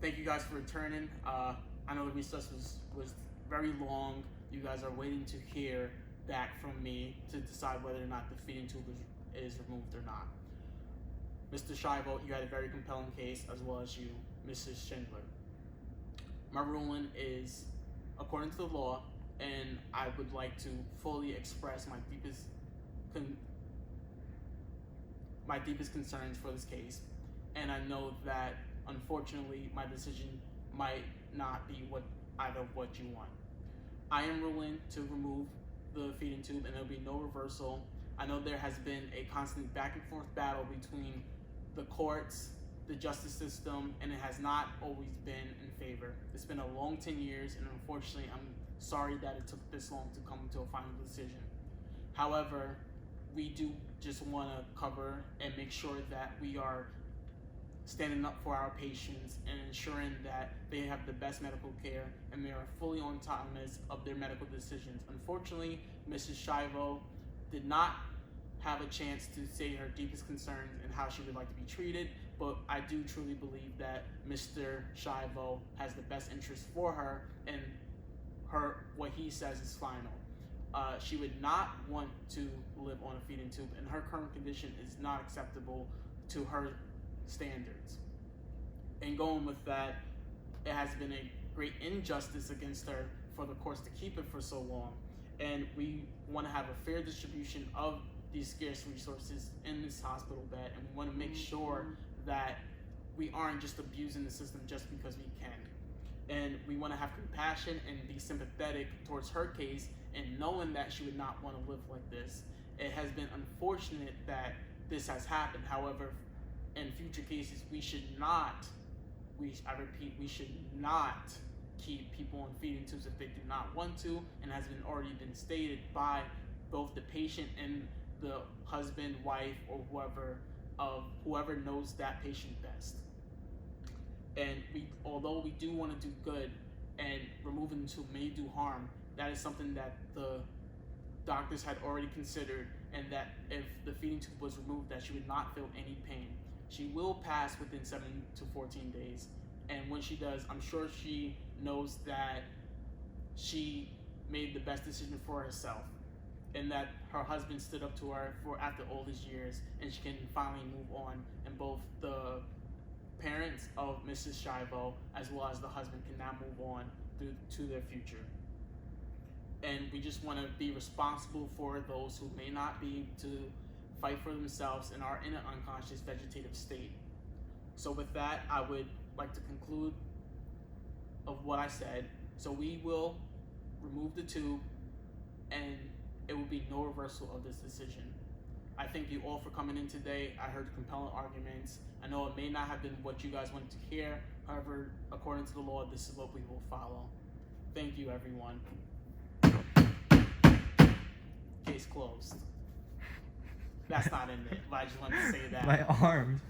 thank you guys for returning. I know the recess was very long. You guys are waiting to hear back from me to decide whether or not the feeding tube is removed or not. Mr. Shivo, you had a very compelling case, as well as you, Mrs. Schindler. My ruling is according to the law, and I would like to fully express my deepest concerns for this case. And I know that, unfortunately, my decision might not be what you want. I am ruling to remove the feeding tube, and there'll be no reversal. I know there has been a constant back and forth battle between the courts, the justice system, and it has not always been in favor. It's been a long 10 years, and unfortunately, I'm sorry that it took this long to come to a final decision. However, we do just want to cover and make sure that we are standing up for our patients and ensuring that they have the best medical care and they are fully autonomous of their medical decisions. Unfortunately, Mrs. Shivo did not have a chance to say her deepest concerns and how she would like to be treated, but I do truly believe that Mr. Shivo has the best interest for her, and what he says is final. She would not want to live on a feeding tube, and her current condition is not acceptable to her standards. And going with that, it has been a great injustice against her for the courts to keep it for so long, and we want to have a fair distribution of these scarce resources in this hospital bed, and we want to make sure that we aren't just abusing the system just because we can. And we want to have compassion and be sympathetic towards her case, and knowing that she would not want to live like this. It has been unfortunate that this has happened. However, in future cases, we should not keep people on feeding tubes if they do not want to, and has already been stated by both the patient and the husband, wife, or whoever knows that patient best. And although we do want to do good, and removing the tube may do harm, that is something that the doctors had already considered, and that if the feeding tube was removed, that she would not feel any pain. She will pass within 7 to 14 days, and when she does, I'm sure she knows that she made the best decision for herself, and that her husband stood up to her after all these years, and she can finally move on, and both the parents of Mrs. Shivo as well as the husband can now move on to their future. And we just want to be responsible for those who may not be able to fight for themselves and are in an unconscious vegetative state. So with that, I would like to conclude of what I said. So we will remove the tube, and it will be no reversal of this decision. I thank you all for coming in today. I heard compelling arguments. I know it may not have been what you guys wanted to hear. However, according to the law, this is what we will follow. Thank you, everyone. Case closed. That's not in it, but I just wanted to say that. My arms.